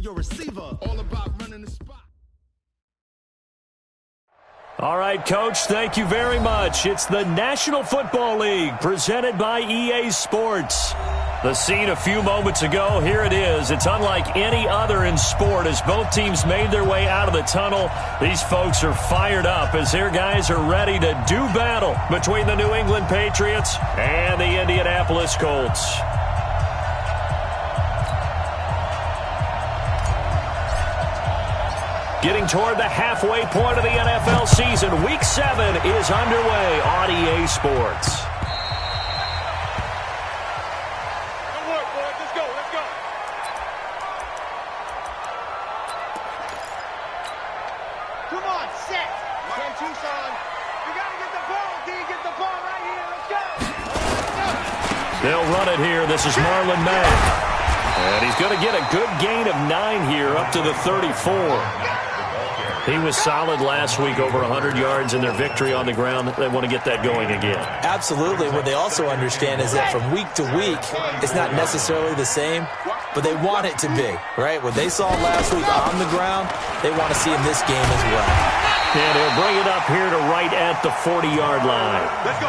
your receiver. All about running the spot. All right, Coach, thank you very much. It's the National Football League presented by EA Sports. The scene a few moments ago, here it is. It's unlike any other in sport as both teams made their way out of the tunnel. These folks are fired up as their guys are ready to do battle between the New England Patriots and the Indianapolis Colts. Getting toward the halfway point of the NFL season, Week 7 is underway on EA Sports. They'll run it here. This is Marlon Mack. And he's going to get a good gain of 9 here up to the 34. He was solid last week, over 100 yards in their victory on the ground. They want to get that going again. Absolutely. What they also understand is that from week to week, it's not necessarily the same, but they want it to be, right? What they saw last week on the ground, they want to see in this game as well. And he'll bring it up here to right at the 40-yard line. Let's go.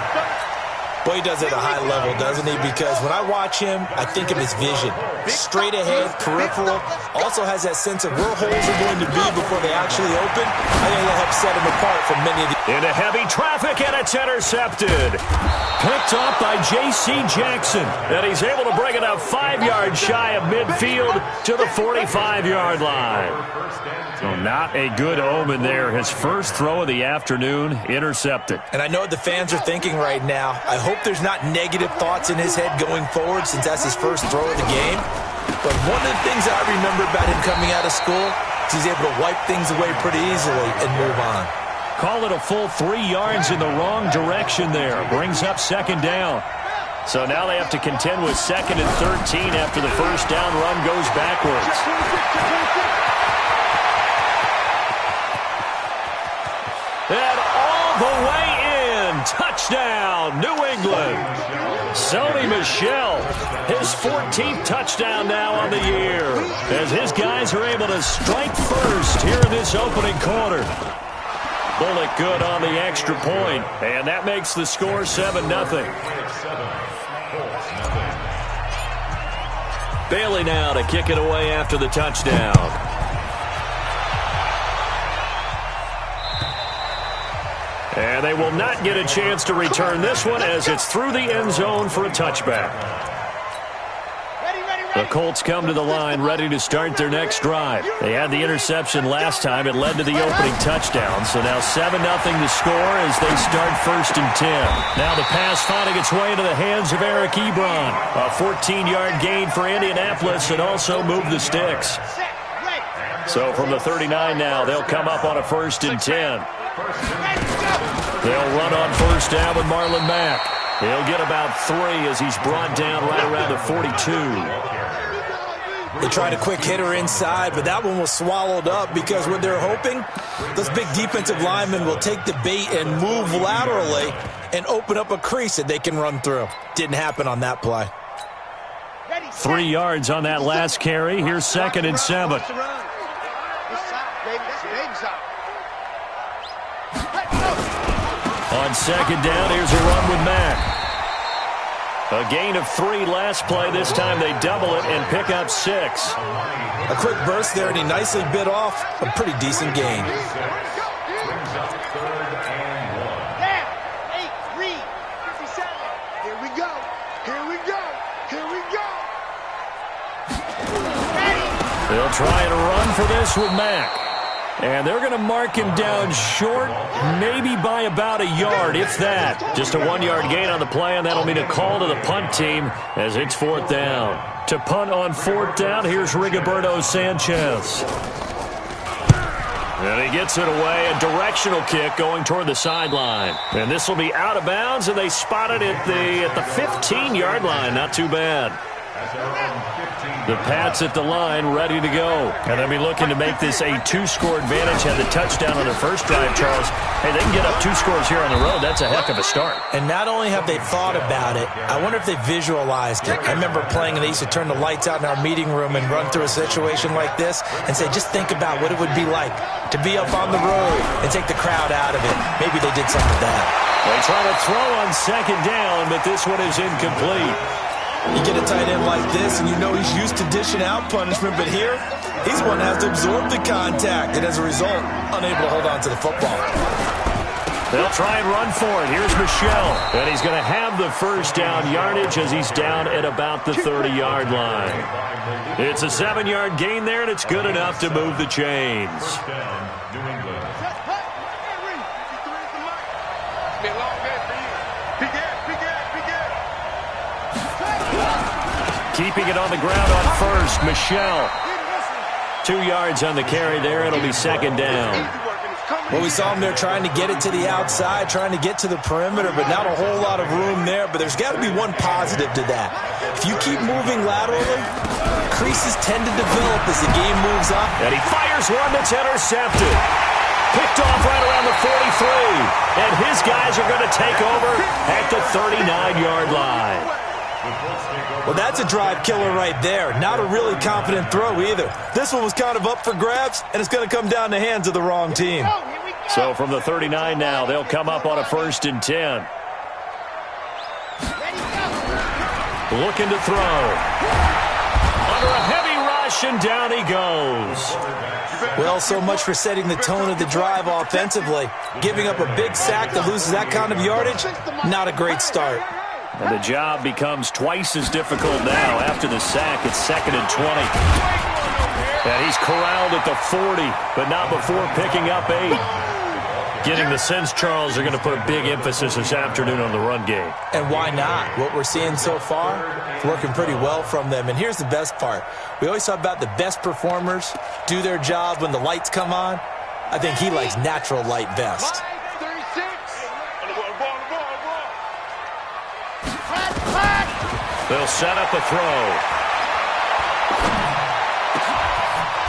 Boy, he does it at a high level, doesn't he? Because when I watch him, I think of his vision. Straight ahead, peripheral. Also has that sense of where holes are going to be before they actually open. I think that helps set him apart from many of the... Into heavy traffic, and it's intercepted. Picked off by J.C. Jackson. And he's able to bring it up 5 yards shy of midfield to the 45-yard line. So not a good omen there. His first throw of the afternoon, intercepted. And I know what the fans are thinking right now. I hope there's not negative thoughts in his head going forward since that's his first throw of the game. But one of the things that I remember about him coming out of school is he's able to wipe things away pretty easily and move on. Call it a full 3 yards in the wrong direction there. Brings up second down. So now they have to contend with 2nd and 13 after the first down run goes backwards. And all the way in. Touchdown, New England. Sony Michel, his 14th touchdown now on the year, as his guys are able to strike first here in this opening quarter. Bullock good on the extra point, and that makes the score 7-0. Bailey now to kick it away after the touchdown. And they will not get a chance to return this one as it's through the end zone for a touchback. The Colts come to the line ready to start their next drive. They had the interception last time. It led to the opening touchdown. So now 7-0 to score as they start 1st and 10. Now the pass finding its way into the hands of Eric Ebron. A 14-yard gain for Indianapolis and also move the sticks. So from the 39 now, they'll come up on a 1st and 10. They'll run on 1st down with Marlon Mack. He'll get about 3 as he's brought down right around the 42. They tried a quick hitter inside, but that one was swallowed up because what they're hoping, those big defensive linemen will take the bait and move laterally and open up a crease that they can run through. Didn't happen on that play. 3 yards on that last carry. Here's 2nd and 7. On 2nd down, here's a run with Mack. A gain of 3 last play. This time they double it and pick up 6. A quick burst there, and he nicely bit off a pretty decent gain. Here we go. They'll try and run for this with Mack. And they're going to mark him down short, maybe by about a yard, if that. Just a 1-yard gain on the play, and that'll mean a call to the punt team as it's 4th down. To punt on 4th down, here's Rigoberto Sanchez. And he gets it away, a directional kick going toward the sideline. And this will be out of bounds, and they spot it at the 15-yard line. Not too bad. The Pats at the line, ready to go. And they'll be looking to make this a 2-score advantage. Had the touchdown on their first drive, Charles. Hey, they can get up 2 scores here on the road. That's a heck of a start. And not only have they thought about it, I wonder if they visualized it. I remember playing, and they used to turn the lights out in our meeting room and run through a situation like this and say, just think about what it would be like to be up on the road and take the crowd out of it. Maybe they did some of that. They try to throw on second down, but this one is incomplete. You get a tight end like this, and you know he's used to dishing out punishment, but here, he's one that has to absorb the contact, and as a result, unable to hold on to the football. They'll try and run for it. Here's Michelle, and he's going to have the first down yardage as he's down at about the 30-yard line. It's a 7-yard gain there, and it's good enough to move the chains. Keeping it on the ground on first, Michelle. 2 yards on the carry there. It'll be second down. Well, we saw him there trying to get it to the outside, trying to get to the perimeter, but not a whole lot of room there. But there's got to be one positive to that. If you keep moving laterally, creases tend to develop as the game moves on. And he fires one that's intercepted. Picked off right around the 43. And his guys are going to take over at the 39-yard line. Well, that's a drive killer right there. Not a really confident throw either. This one was kind of up for grabs, and it's going to come down the hands of the wrong team. So from the 39 now, they'll come up on a 1st and 10. Looking to throw. Under a heavy rush, and down he goes. Well, so much for setting the tone of the drive offensively. Giving up a big sack that loses that kind of yardage, not a great start. And the job becomes twice as difficult now. After the sack, it's 2nd and 20. And he's corralled at the 40, but not before picking up 8. Getting the sense, Charles, they're going to put a big emphasis this afternoon on the run game. And why not? What we're seeing so far, it's working pretty well from them. And here's the best part. We always talk about the best performers do their job when the lights come on. I think he likes natural light best. They'll set up a throw.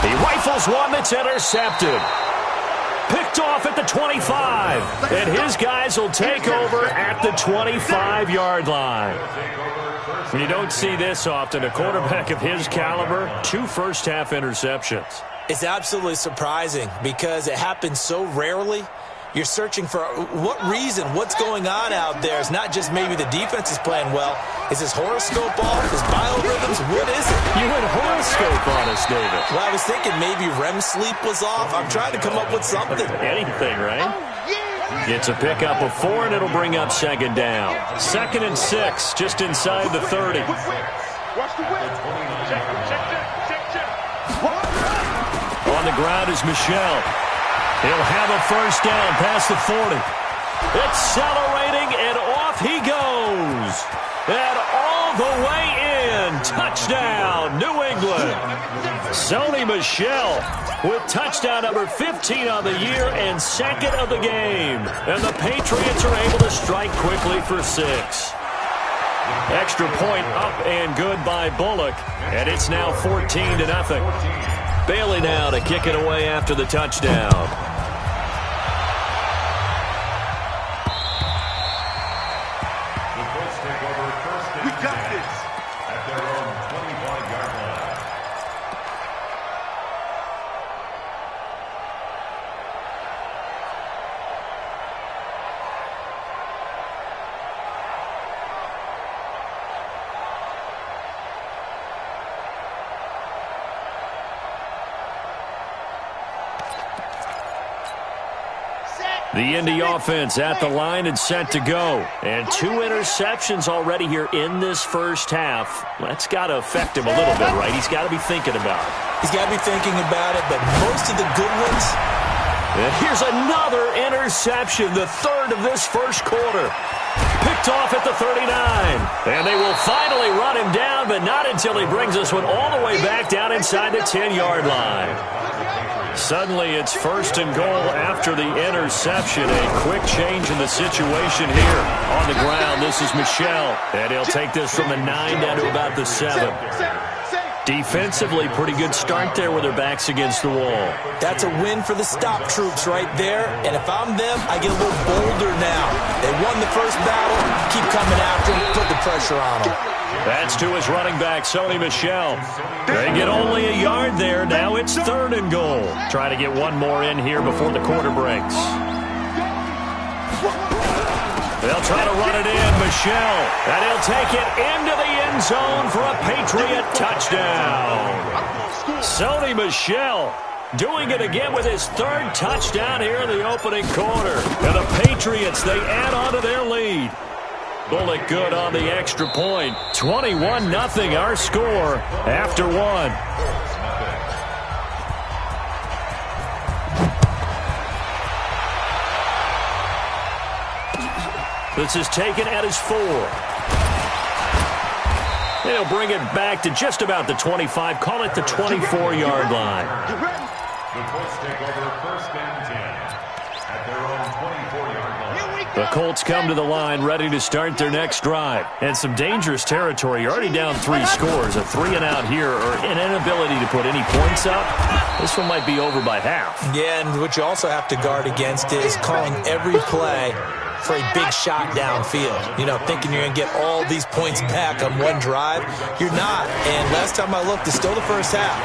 He rifles one that's intercepted. Picked off at the 25. And his guys will take over at the 25-yard line. When you don't see this often, a quarterback of his caliber, 2 first-half interceptions. It's absolutely surprising because it happens so rarely. You're searching for what reason, what's going on out there. It's not just maybe the defense is playing well. Is his horoscope off? His biorhythms? What is it? You went horoscope on us, David. Well, I was thinking maybe REM sleep was off. I'm trying to come up with something. Anything, right? It's a pickup of 4, and it'll bring up 2nd down. 2nd and 6, just inside the 30. On the ground is Michelle. He'll have a first down past the 40. Accelerating, and off he goes. And all the way in. Touchdown, New England. Sony Michel with touchdown number 15 on the year and 2nd of the game. And the Patriots are able to strike quickly for 6. Extra point up and good by Bullock. And it's now 14-0. Bailey now to kick it away after the touchdown. We got this. At their own 25-yard line. The Indy offense at the line and set to go. And 2 interceptions already here in this first half. That's got to affect him a little bit, right? He's got to be thinking about it. He's got to be thinking about it, but most of the good ones. And here's another interception, the 3rd of this first quarter. Picked off at the 39. And they will finally run him down, but not until he brings us one all the way back down inside the 10-yard line. Suddenly it's 1st and goal after the interception. A quick change in the situation here. On the ground, this is Michel. And he'll take this from the 9 down to about the 7. Defensively, pretty good start there with their backs against the wall. That's a win for the stop troops right there. And if I'm them, I get a little bolder now. They won the first battle. Keep coming after them. Put the pressure on them. That's to his running back, Sony Michel. They get only a yard there. Now it's 3rd and goal. Try to get one more in here before the quarter breaks. They'll try to run it in, Michel. And he'll take it into the end zone for a Patriot touchdown. Sony Michel doing it again with his 3rd touchdown here in the opening quarter. And the Patriots, they add on to their lead. Bullock good on the extra point. 21-0 our score after one. This is taken at his 4. They'll bring it back to just about the 25. Call it the 24-yard line. The Colts take over 1st and 10 at their own 24-yard line. The Colts come to the line ready to start their next drive. And some dangerous territory. You're already down 3 scores. A 3-and-out here or an inability to put any points up. This one might be over by half. Yeah, and what you also have to guard against is calling every play for a big shot downfield. You know, thinking you're going to get all these points back on one drive. You're not. And last time I looked, it's still the first half.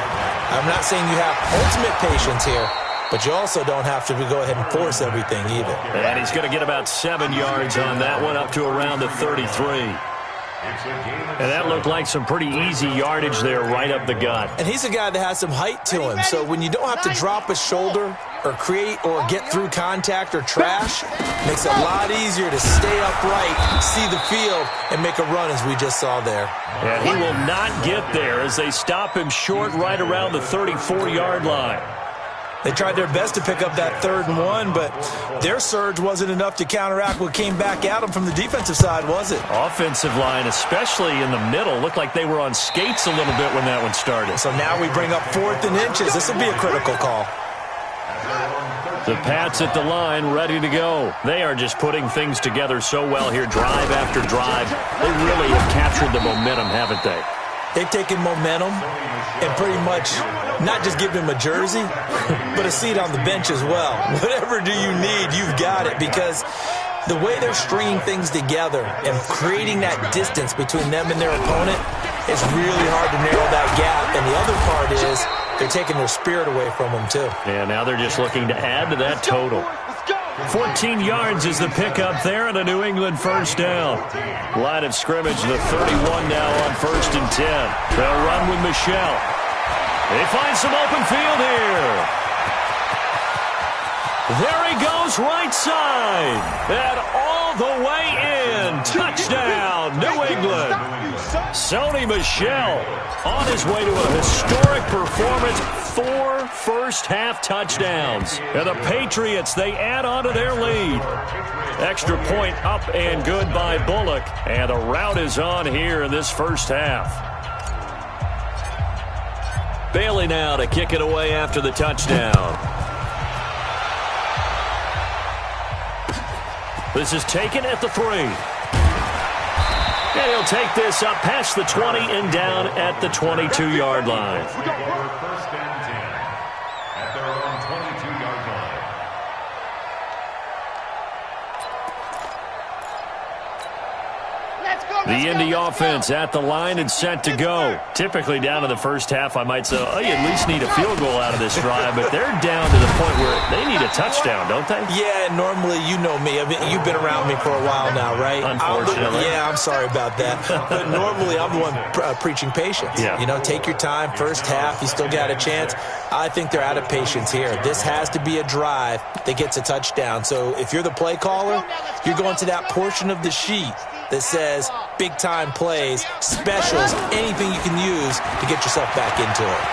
I'm not saying you have ultimate patience here, but you also don't have to go ahead and force everything either. And he's going to get about 7 yards on that one, up to around the 33. And that looked like some pretty easy yardage there right up the gut. And he's a guy that has some height to him, so when you don't have to drop a shoulder or create or get through contact or trash, it makes it a lot easier to stay upright, see the field, and make a run as we just saw there. And he will not get there as they stop him short right around the 34-yard line. They tried their best to pick up that 3rd and 1, but their surge wasn't enough to counteract what came back at them from the defensive side, was it? Offensive line, especially in the middle, looked like they were on skates a little bit when that one started. So now we bring up 4th and inches. This will be a critical call. The Pats at the line, ready to go. They are just putting things together so well here, drive after drive. They really have captured the momentum, haven't they? They've taken momentum and pretty much not just given him a jersey, but a seat on the bench as well. Whatever do you need, you've got it, because the way they're stringing things together and creating that distance between them and their opponent is really hard to narrow that gap. And the other part is they're taking their spirit away from them, too. Yeah, now they're just looking to add to that total. 14 yards is the pickup there and a New England 1st down. Line of scrimmage, the 31 now on 1st and 10. They'll run with Michel. They find some open field here. There he goes, right side. And all the way in. Touchdown, New England. Sony Michel on his way to a historic performance. 4 first-half touchdowns. And the Patriots, they add on to their lead. Extra point up and good by Bullock. And the route is on here in this first half. Bailey now to kick it away after the touchdown. This is taken at the 3. And he'll take this up past the 20 and down at the 22-yard line. 1st and 10 at their own 22-yard line. The Indy offense at the line and set to go. Typically down in the first half, I might say, oh, you at least need a field goal out of this drive, but they're down to the point where they need a touchdown, don't they? Yeah, normally, you know me. I mean, you've been around me for a while now, right? Unfortunately. I'm sorry about that. But normally, I'm the one preaching patience. Yeah. You know, take your time. First half, you still got a chance. I think they're out of patience here. This has to be a drive that gets a touchdown. So if you're the play caller, you're going to that portion of the sheet that says big-time plays, specials, anything you can use to get yourself back into it.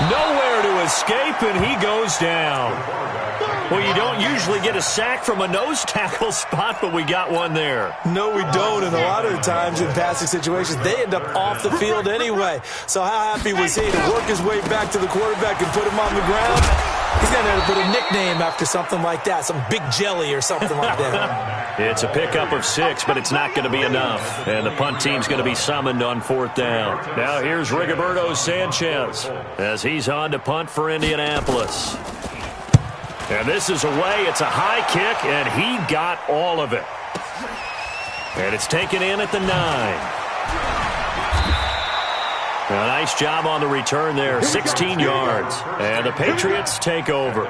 Nowhere to escape, and he goes down. Well, you don't usually get a sack from a nose tackle spot, but we got one there. No, we don't, and a lot of the times in passing situations, they end up off the field anyway. So how happy was he to work his way back to the quarterback and put him on the ground? He's going to put a nickname after something like that, some Big Jelly or something like that. It's a pickup of 6, but it's not going to be enough. And the punt team's going to be summoned on 4th down. Now here's Rigoberto Sanchez as he's on to punt for Indianapolis. And this is away. It's a high kick, and he got all of it. And it's taken in at the 9. A nice job on the return there, 16 yards. And the Patriots take over.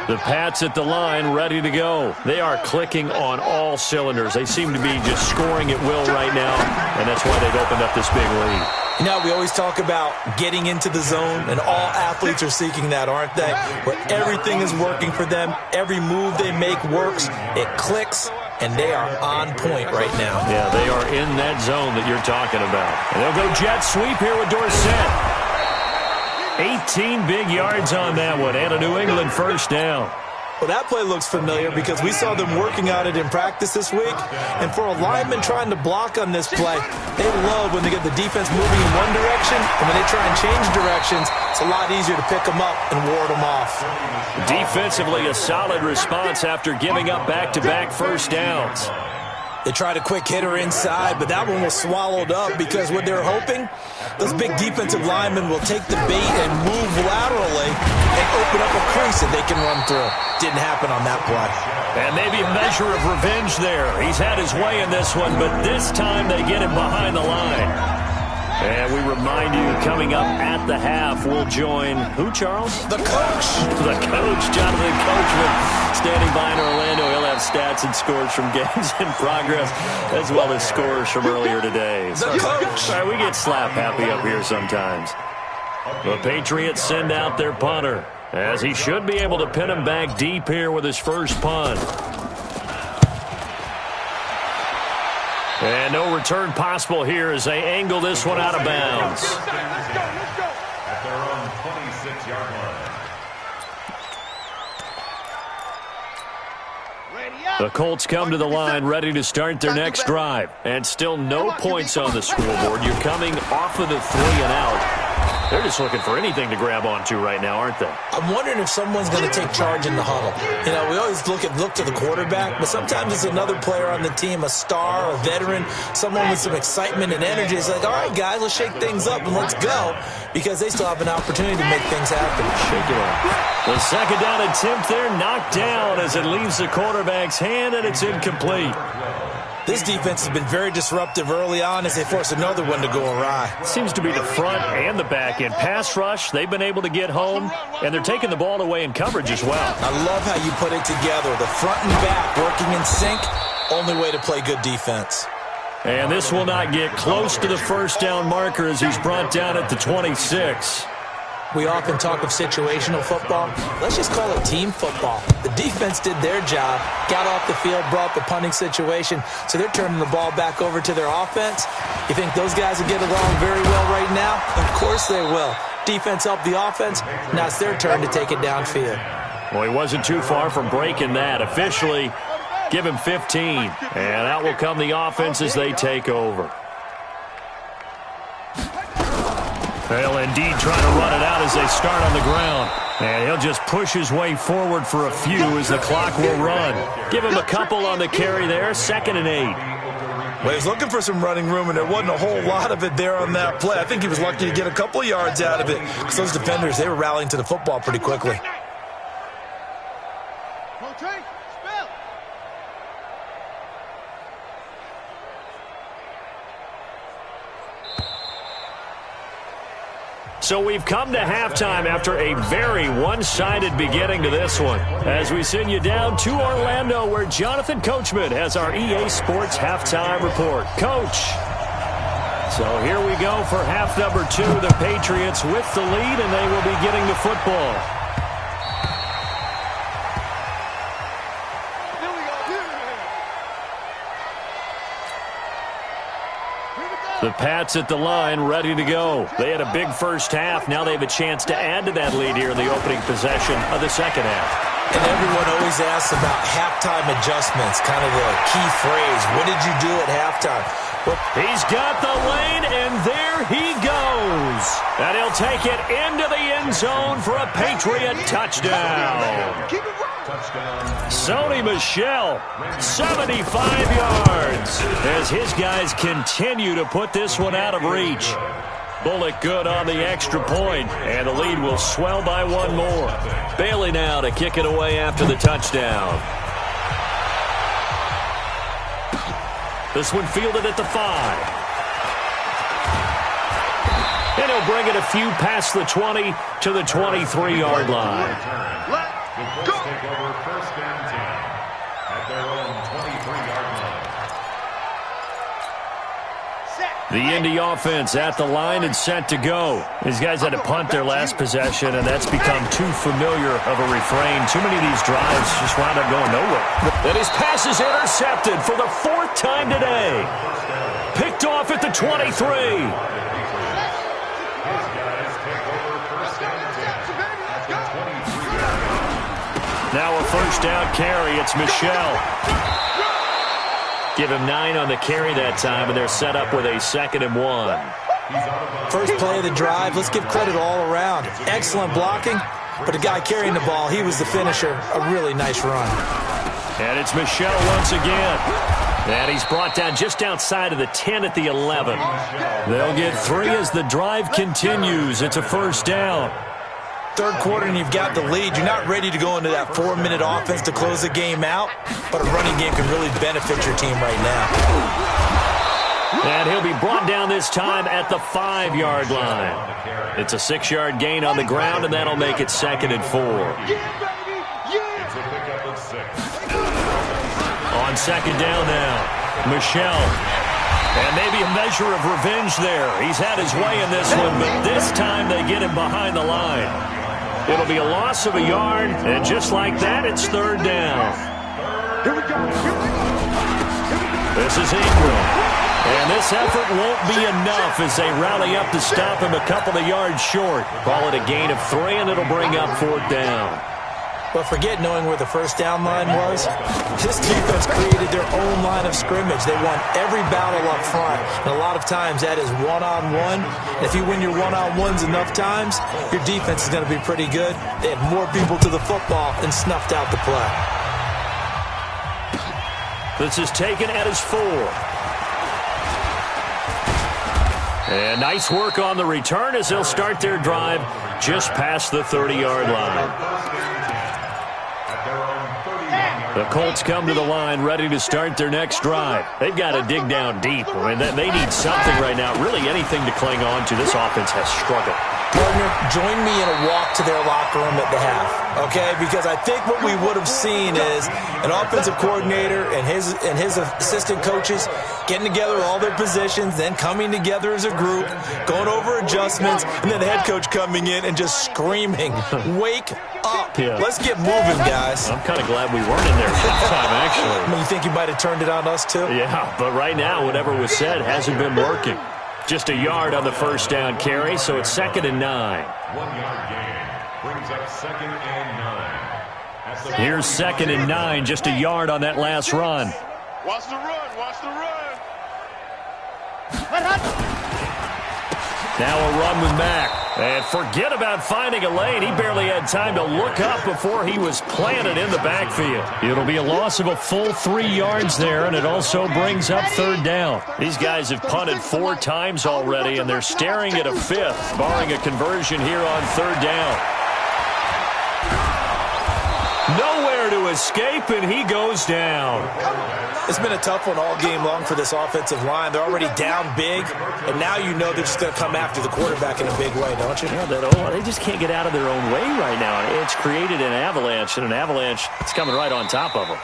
The Pats at the line ready to go. They are clicking on all cylinders. They seem to be just scoring at will right now, and that's why they've opened up this big lead. You know, we always talk about getting into the zone, and all athletes are seeking that, aren't they? Where everything is working for them. Every move they make works. It clicks. And they are on point right now. Yeah, they are in that zone that you're talking about. And they'll go jet sweep here with Dorsett. 18 big yards on that one, and a New England first down. Well, that play looks familiar because we saw them working on it in practice this week. And for a lineman trying to block on this play, they love when they get the defense moving in one direction, and when they try and change directions, it's a lot easier to pick them up and ward them off. Defensively, a solid response after giving up back-to-back first downs. They tried a quick hitter inside, but that one was swallowed up because what they're hoping, those big defensive linemen will take the bait and move laterally and open up a crease that they can run through. Didn't happen on that play. And maybe a measure of revenge there. He's had his way in this one, but this time they get him behind the line. And we remind you, coming up at the half, we'll join who, Charles? The coach. The coach, Jonathan Coachman, standing by in Orlando. He'll have stats and scores from games in progress, as well as scores from earlier today. The coach. All right, we get slap happy up here sometimes. The Patriots send out their punter, as he should be able to pin him back deep here with his first punt. And no return possible here as they angle this one out of bounds. At their own 26-yard line. The Colts come to the line ready to start their next drive. And still no points on the scoreboard. You're coming off of the 3 and out. They're just looking for anything to grab onto right now, aren't they? I'm wondering if someone's going to take charge in the huddle. You know, we always look to the quarterback, but sometimes it's another player on the team, a star, a veteran, someone with some excitement and energy. It's like, all right, guys, let's shake things up and let's go, because they still have an opportunity to make things happen. Shake it up. The second down attempt there knocked down as it leaves the quarterback's hand, and it's incomplete. This defense has been very disruptive early on as they force another one to go awry. Seems to be the front and the back end. Pass rush, they've been able to get home, and they're taking the ball away in coverage as well. I love how you put it together. The front and back working in sync, only way to play good defense. And this will not get close to the first down marker as he's brought down at the 26. We often talk of situational football. Let's just call it team football. The defense did their job, got off the field, brought the punting situation, so they're turning the ball back over to their offense. You think those guys will get along very well right now? Of course they will. Defense helped the offense. Now it's their turn to take it downfield. Well, he wasn't too far from breaking that. Officially, give him 15. And out will come the offense as they take over. They'll indeed try to run it out as they start on the ground. And he'll just push his way forward for a few as the clock will run. Give him a couple on the carry there, 2nd and 8. Well, he was looking for some running room, and there wasn't a whole lot of it there on that play. I think he was lucky to get a couple of yards out of it because those defenders, they were rallying to the football pretty quickly. So we've come to halftime after a very one-sided beginning to this one. As we send you down to Orlando, where Jonathan Coachman has our EA Sports halftime report. Coach. So here we go for half number 2. The Patriots with the lead, and they will be getting the football. The Pats at the line, ready to go. They had a big first half. Now they have a chance to add to that lead here in the opening possession of the second half. And everyone always asks about halftime adjustments, kind of the key phrase. What did you do at halftime? Well, he's got the lane, and there he goes. And he'll take it into the end zone for a Patriot touchdown. Sony Michel, 75 yards, as his guys continue to put this one out of reach. Bullock good on the extra point, and the lead will swell by one more. Bailey now to kick it away after the touchdown. This one fielded at the 5. And he'll bring it a few past the 20 to the 23-yard line. The Colts take over first and 10 at their own 23-yard line. The Indy offense at the line and set to go. These guys had to punt their last possession, and that's become too familiar of a refrain. Too many of these drives just wound up going nowhere. And his pass is intercepted for the 4th time today. Picked off at the 23. Now a first down carry. It's Michel. Give him 9 on the carry that time, and they're set up with a 2nd and 1. First play of the drive. Let's give credit all around. Excellent blocking, but the guy carrying the ball, he was the finisher. A really nice run. And it's Michel once again. And he's brought down just outside of the 10 at the 11. They'll get 3 as the drive continues. It's a first down. Third quarter and you've got the lead. You're not ready to go into that 4-minute offense to close the game out, but a running game can really benefit your team right now. And he'll be brought down this time at the 5-yard line. It's a 6-yard gain on the ground, and that'll make it 2nd and 4. It's a pickup of 6. On 2nd down now, Michel. And maybe a measure of revenge there. He's had his way in this one, but this time they get him behind the line. It'll be a loss of a yard, and just like that, it's 3rd down. This is Ingram. And this effort won't be enough as they rally up to stop him a couple of yards short. Call it a gain of 3, and it'll bring up 4th down. But forget knowing where the first down line was. This defense created their own line of scrimmage. They won every battle up front. And a lot of times that is one-on-one. And if you win your one-on-ones enough times, your defense is going to be pretty good. They had more people to the football and snuffed out the play. This is taken at his 4. And nice work on the return as they'll start their drive just past the 30-yard line. The Colts come to the line ready to start their next drive. They've got to dig down deep. I mean, they need something right now, really anything to cling on to. This offense has struggled. Partner, join me in a walk to their locker room at the half, okay? Because I think what we would have seen is an offensive coordinator and his assistant coaches getting together all their positions, then coming together as a group, going over adjustments, and then the head coach coming in and just screaming, "Wake up. Yeah. Let's get moving, guys." I'm kind of glad we weren't in there halftime, actually. I mean, you think you might have turned it on us, too? Yeah, but right now, whatever was said hasn't been working. Just a yard on the first down carry, so it's 2nd and 9. 1-yard gain brings up 2nd and 9. Here's 2nd and 9, just a yard on that last run. Watch the run, watch the run. Now a run with Mack. And forget about finding a lane. He barely had time to look up before he was planted in the backfield. It'll be a loss of a full 3 yards there, and it also brings up 3rd down. These guys have punted 4 times already, and they're staring at a 5th, barring a conversion here on 3rd down. Nowhere to escape, and he goes down. It's been a tough one all game long for this offensive line. They're already down big, and now you know they're just going to come after the quarterback in a big way, don't you? Yeah, they just can't get out of their own way right now. It's created an avalanche, and an avalanche is coming right on top of them.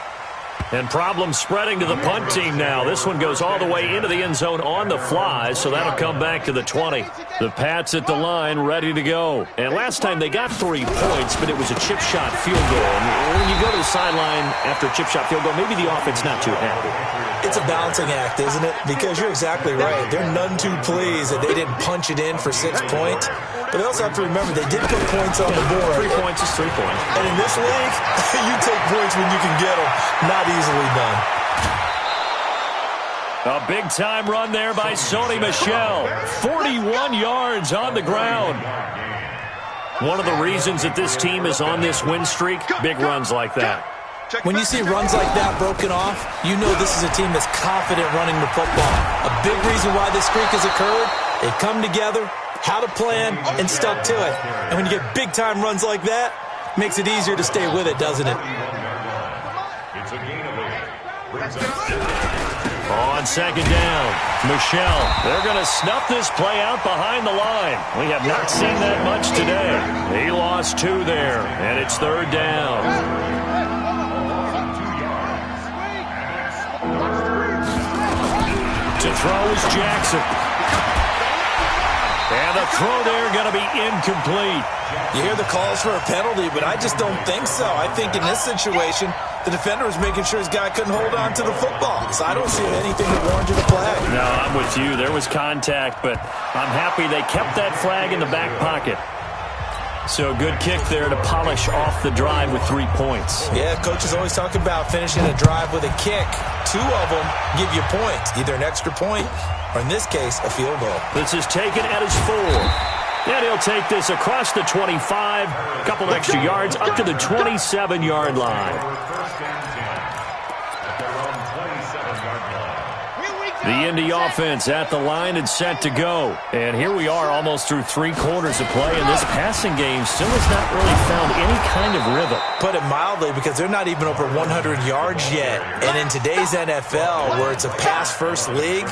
And problems spreading to the punt team now. This one goes all the way into the end zone on the fly, so that'll come back to the 20. The Pats at the line ready to go. And last time they got 3 points, but it was a chip shot field goal. And when you go to the sideline after a chip shot field goal, maybe the offense not too happy. It's a balancing act, isn't it? Because you're exactly right. They're none too pleased that they didn't punch it in for 6 points. But they also have to remember they did put points on the board. 3 points is 3 points. And in this league, you take points when you can get them. Not easily done. A big-time run there by Sony Michel. 41 yards on the ground. One of the reasons that this team is on this win streak, big runs like that. When you see runs like that broken off, you know this is a team that's confident running the football. A big reason why this streak has occurred, they've come together, had a plan, and stuck to it. And when you get big-time runs like that, it makes it easier to stay with it, doesn't it? It's a gain of 8. Brings up on second down, Michel. They're going to snuff this play out behind the line. We have not seen that much today. He lost 2 there, and it's third down. To throw is Jackson. And the throw there going to be incomplete. You hear the calls for a penalty, but I just don't think so. I think in this situation, the defender was making sure his guy couldn't hold on to the football. So I don't see anything that warranted a flag. No, I'm with you. There was contact, but I'm happy they kept that flag in the back pocket. So good kick there to polish off the drive with 3 points. Yeah, coaches always talk about finishing a drive with a kick. 2 of them give you points, either an extra point or, in this case, a field goal. This is taken at his 4. And he'll take this across the 25, a couple extra yards up to the 27-yard line. The Indy offense at the line and set to go. And here we are almost through 3 quarters of play, and this passing game still has not really found any kind of rhythm. Put it mildly, because they're not even over 100 yards yet. And in today's NFL, where it's a pass-first league,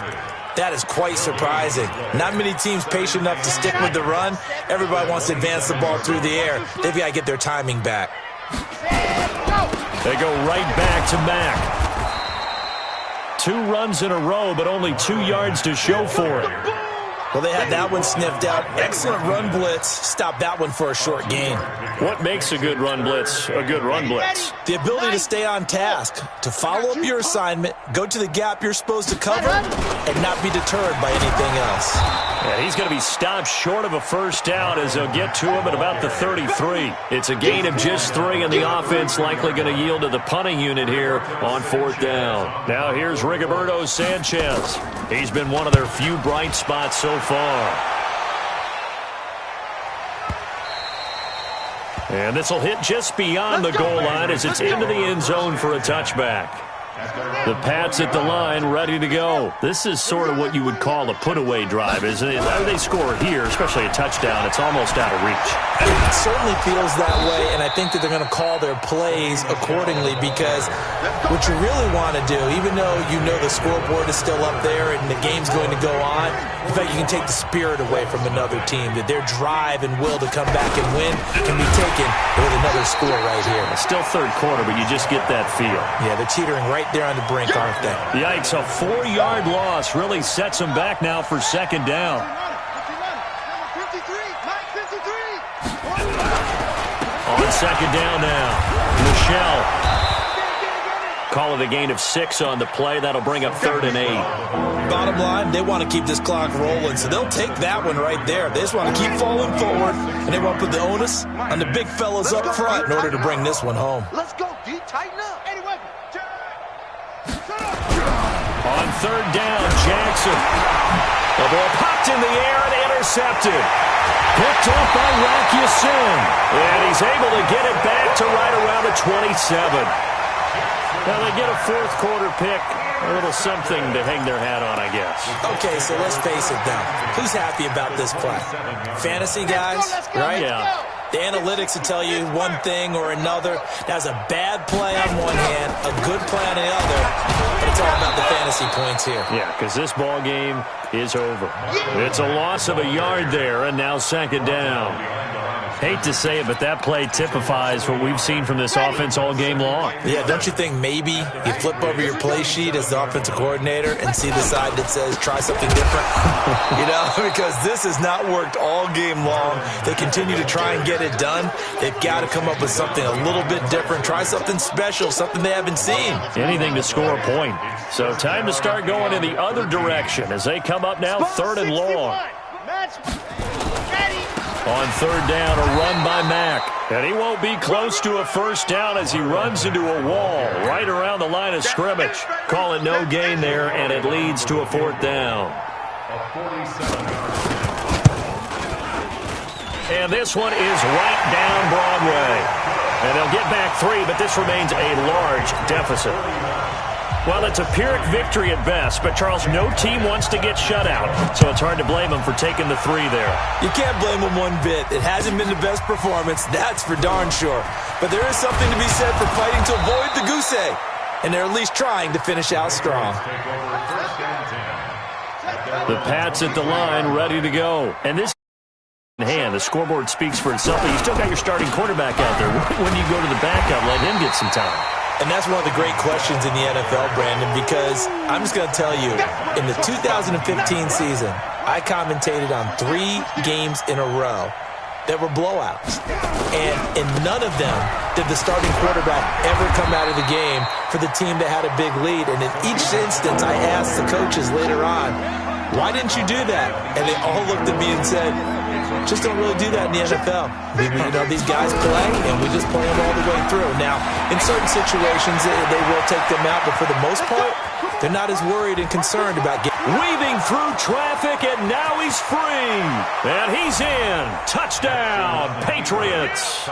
that is quite surprising. Not many teams patient enough to stick with the run. Everybody wants to advance the ball through the air. They've got to get their timing back. They go right back to Mack. 2 runs in a row, but only 2 yards to show for it. Well, they had that one sniffed out. Excellent run blitz. Stop that one for a short gain. What makes a good run blitz a good run blitz? The ability to stay on task, to follow up your assignment, go to the gap you're supposed to cover, and not be deterred by anything else. And he's going to be stopped short of a first down as they'll get to him at about the 33. It's a gain of just 3, and the offense likely going to yield to the punting unit here on 4th down. Now here's Rigoberto Sanchez. He's been one of their few bright spots so far. And this will hit just beyond the goal line as it's into the end zone for a touchback. The Pats at the line, ready to go. This is sort of what you would call a put-away drive, isn't it? They score here, especially a touchdown. It's almost out of reach. It certainly feels that way, and I think that they're going to call their plays accordingly, because what you really want to do, even though you know the scoreboard is still up there and the game's going to go on, in fact, you can take the spirit away from another team, that their drive and will to come back and win can be taken with another score right here. It's still third quarter, but you just get that feel. Yeah, they're teetering right there on the brink, aren't they? Yikes, a 4-yard loss really sets them back now for second down. On second down now, Michel. Call it a gain of 6 on the play. That'll bring up 3rd and 8. Bottom line, they want to keep this clock rolling, so they'll take that one right there. They just want to keep falling forward, and they want to put the onus on the big fellas up front in order to bring this one home. Let's go, D. Tighten up. Anyway. On 3rd down, Jackson. The ball popped in the air and intercepted. Picked up by Rocky Sin. And he's able to get it back to right around the 27. Now they get a 4th quarter pick. A little something to hang their hat on, I guess. Okay, so let's face it now. Who's happy about this play? Fantasy guys, right? Yeah. The analytics will tell you one thing or another. That's a bad play on one hand, a good play on the other, but it's all about the fantasy points here. Yeah, because this ball game is over. It's a loss of a yard there, and now second down. Hate to say it, but that play typifies what we've seen from this offense all game long. Yeah, don't you think maybe you flip over your play sheet as the offensive coordinator and see the side that says try something different? You know, because this has not worked all game long. They continue to try and get it done. They've got to come up with something a little bit different. Try something special, something they haven't seen. Anything to score a point. So time to start going in the other direction as they come up now 3rd and long. On third down, a run by Mack. And he won't be close to a first down as he runs into a wall right around the line of scrimmage. Call it no gain there, and it leads to a fourth down. And this one is right down Broadway. And they'll get back 3, but this remains a large deficit. Well, it's a Pyrrhic victory at best, but, Charles, no team wants to get shut out, so it's hard to blame them for taking the 3 there. You can't blame them one bit. It hasn't been the best performance, that's for darn sure. But there is something to be said for fighting to avoid the goose egg, and they're at least trying to finish out strong. The Pats at the line, ready to go. And this in hand, the scoreboard speaks for itself, but you still got your starting quarterback out there. When you go to the backup, let him get some time. And that's one of the great questions in the NFL, Brandon, because I'm just going to tell you, in the 2015 season, I commentated on 3 games in a row that were blowouts. And in none of them did the starting quarterback ever come out of the game for the team that had a big lead. And in each instance, I asked the coaches later on, why didn't you do that? And they all looked at me and said, just don't really do that in the NFL. These guys play, and we just play them all the way through. Now, in certain situations, they will take them out, but for the most part, they're not as worried and concerned about getting... Weaving through traffic, and now he's free. And he's in. Touchdown, Patriots.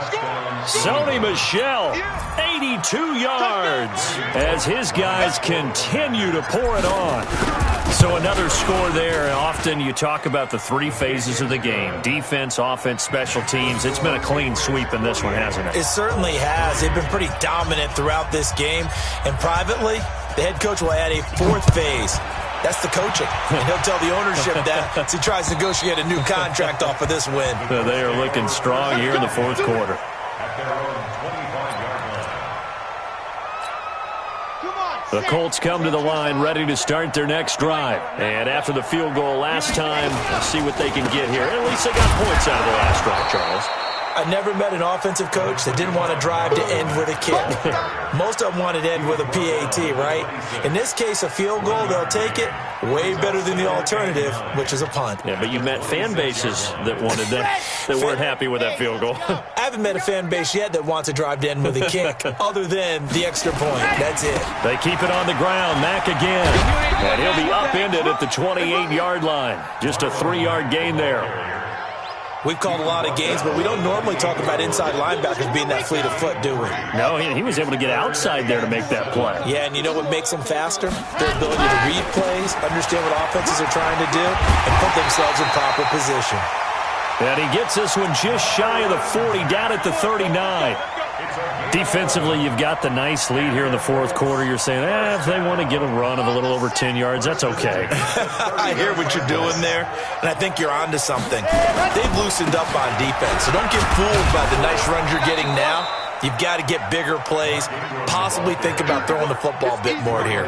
Sony Michel, 82 yards, as his guys continue to pour it on. So another score there. Often you talk about the 3 phases of the game. Defense, offense, special teams. It's been a clean sweep in this one, hasn't it? It certainly has. They've been pretty dominant throughout this game. And privately, the head coach will add a 4th phase. That's the coaching. And he'll tell the ownership that as he tries to negotiate a new contract off of this win. They are looking strong here in the 4th quarter. The Colts come to the line ready to start their next drive. And after the field goal last time, we'll see what they can get here. At least they got points out of the last drive, Charles. I never met an offensive coach that didn't want to drive to end with a kick. Most of them wanted to end with a PAT, right? In this case, a field goal, they'll take it. Way better than the alternative, which is a punt. Yeah, but you met fan bases that wanted that, that weren't happy with that field goal. I haven't met a fan base yet that wants to drive to end with a kick, other than the extra point. That's it. They keep it on the ground. Mack again. And he'll be upended at the 28-yard line. Just a 3-yard gain there. We've called a lot of games, but we don't normally talk about inside linebackers being that fleet of foot, do we? No, he was able to get outside there to make that play. Yeah, and you know what makes them faster? Their ability to read plays, understand what offenses are trying to do, and put themselves in proper position. And he gets this one just shy of the 40, down at the 39. Defensively, you've got the nice lead here in the 4th quarter. You're saying, if they want to get a run of a little over 10 yards, that's okay. I hear what you're doing there, and I think you're onto something. They've loosened up on defense, so don't get fooled by the nice runs you're getting now. You've got to get bigger plays, possibly think about throwing the football a bit more here.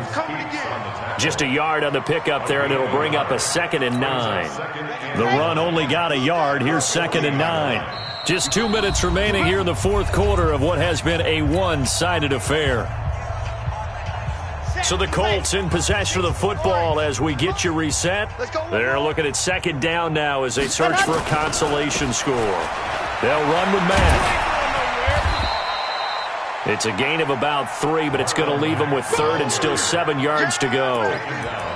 Just a yard on the pickup there, and it'll bring up a 2nd and 9. The run only got a yard. Here's 2nd and 9. Just 2 minutes remaining here in the 4th quarter of what has been a one-sided affair. So the Colts in possession of the football as we get you reset. They're looking at 2nd down now as they search for a consolation score. They'll run with Mack. It's a gain of about 3, but it's going to leave them with 3rd and still 7 yards to go.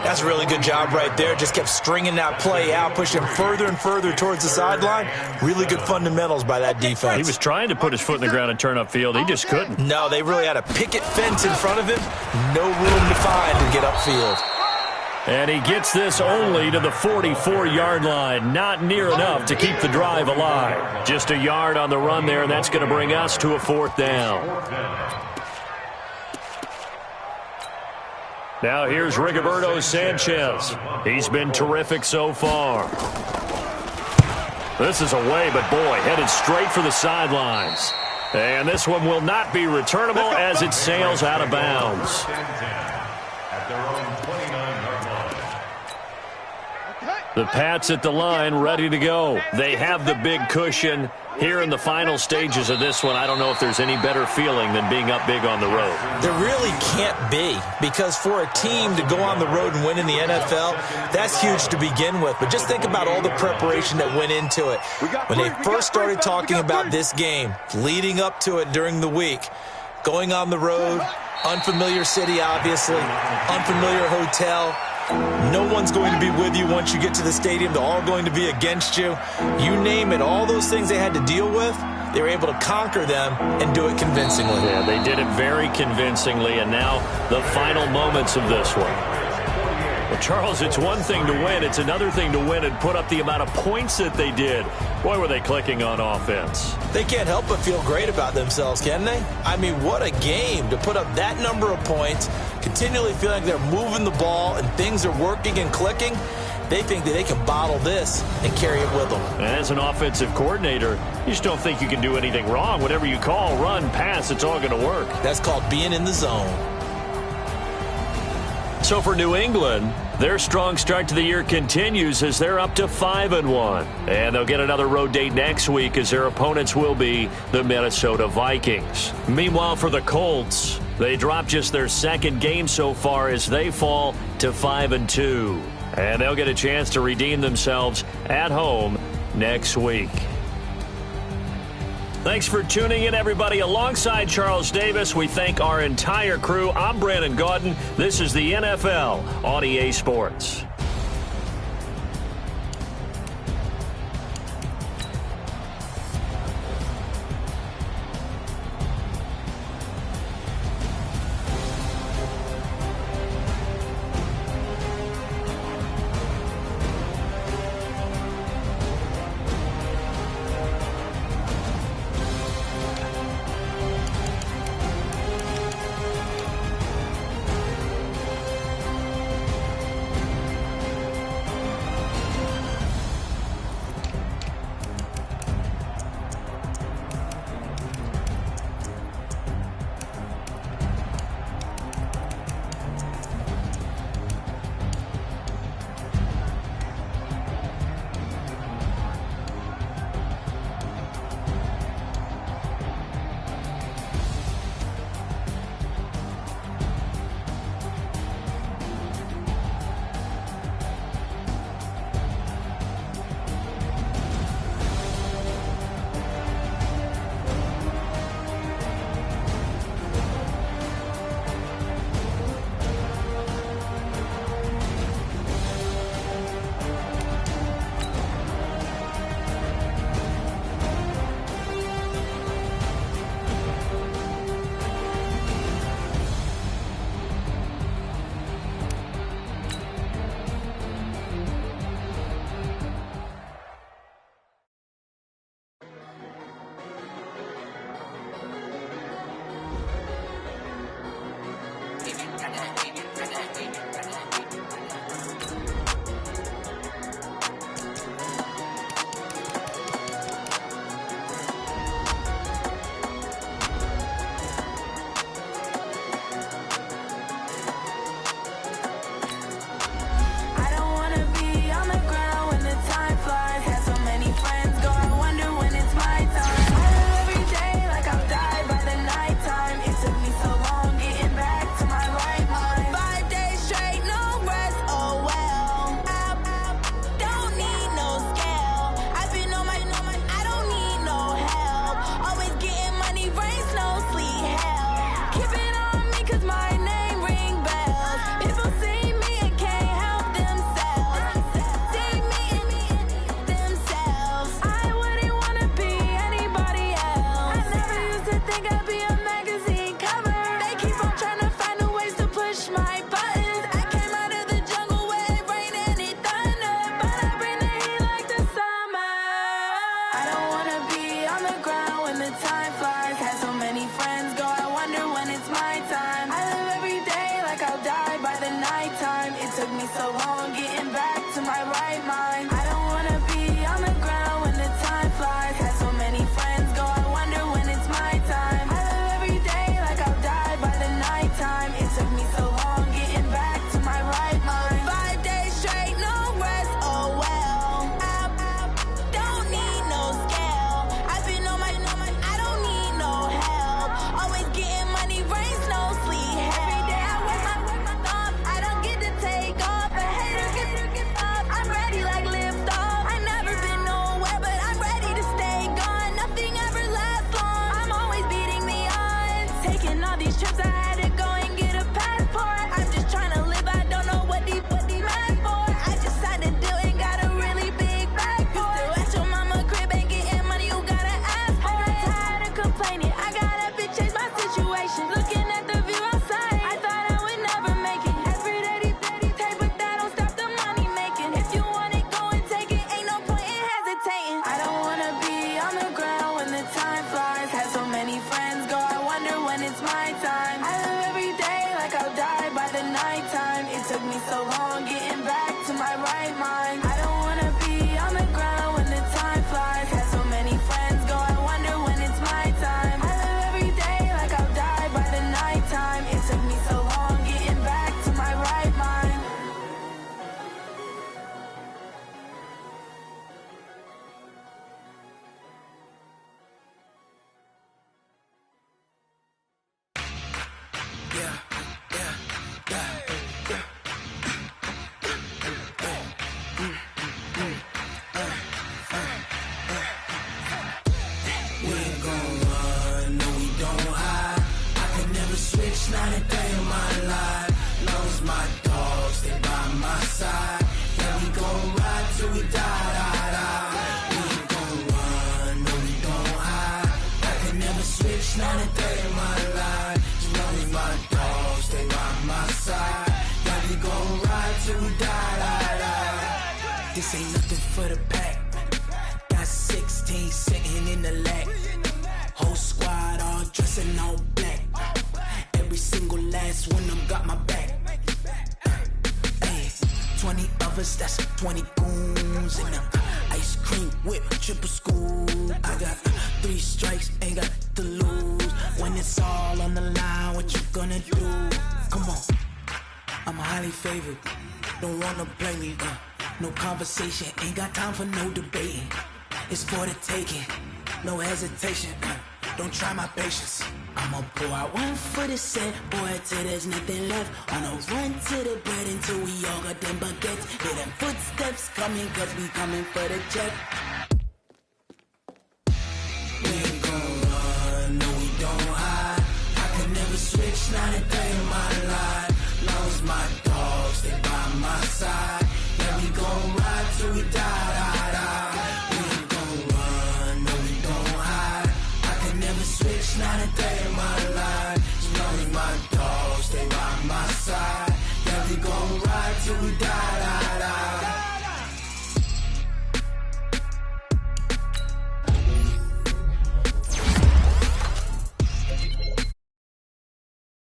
That's a really good job right there. Just kept stringing that play out, pushing further and further towards the sideline. Really good fundamentals by that defense. He was trying to put his foot in the ground and turn upfield. He just couldn't. No, they really had a picket fence in front of him. No room to find to get upfield. And he gets this only to the 44-yard line. Not near enough to keep the drive alive. Just a yard on the run there, and that's going to bring us to a 4th down. Now here's Rigoberto Sanchez. He's been terrific so far. This is away, but boy, headed straight for the sidelines. And this one will not be returnable as it sails out of bounds. At their own 29-yard line. The Pats at the line, ready to go. They have the big cushion. Here in the final stages of this one, I don't know if there's any better feeling than being up big on the road. There really can't be, because for a team to go on the road and win in the NFL, that's huge to begin with. But just think about all the preparation that went into it. When they first started talking about this game, leading up to it during the week, going on the road, unfamiliar city, obviously, unfamiliar hotel. No one's going to be with you once you get to the stadium. They're all going to be against you. You name it, all those things they had to deal with, they were able to conquer them and do it convincingly. Yeah, they did it very convincingly, and now the final moments of this one. Well, Charles, it's one thing to win. It's another thing to win and put up the amount of points that they did. Boy, were they clicking on offense. They can't help but feel great about themselves, can they? I mean, what a game to put up that number of points, continually feeling like they're moving the ball and things are working and clicking. They think that they can bottle this and carry it with them. And as an offensive coordinator, you just don't think you can do anything wrong. Whatever you call, run, pass, it's all going to work. That's called being in the zone. So for New England, their strong start to the year continues as they're up to 5-1. And they'll get another road date next week as their opponents will be the Minnesota Vikings. Meanwhile, for the Colts, they dropped just their second game so far as they fall to 5-2. And they'll get a chance to redeem themselves at home next week. Thanks for tuning in, everybody. Alongside Charles Davis, we thank our entire crew. I'm Brandon Gaudin. This is the NFL on EA Sports. Took me so long getting back to my right mind. 5 days straight, no rest, oh well. my time. I live every day like I'll die by the nighttime. It took me so long getting back to my right mind. I don't wanna be on the ground when the time flies. Had so many friends go, I wonder when it's my time. I live every day like I'll die by the nighttime. It took me so long getting back to my right mind. Not a day in my life. Lost my dogs, they by my side. Yeah, we gon' ride till we die. We ain't gon' run, no, we don't hide. I can never switch, not a day in my life. As long as my dogs, they by my side. Yeah, we gon' ride till we die. This ain't nothing for the pack. Got 16 sitting in the lag. Whole squad all dressing all black. Every single last one of them got my back. Ay, 20 of us, that's 20 goons in them. Ice cream whip, triple scoop. I got 3 strikes, ain't got to lose. When it's all on the line, what you gonna do? Come on, I'm highly favored. Don't wanna play me, no conversation. Ain't got time for no debating. It's for the taking, no hesitation. Don't try my patience. I'ma pour out one for the set, boy, till there's nothing left. On a run to the bread until we all got them baguettes. Hear them footsteps coming, cause we coming for the check. We ain't gon' run, no, we don't hide. I could never switch, not a day in my life. Long as my dogs, they by my side.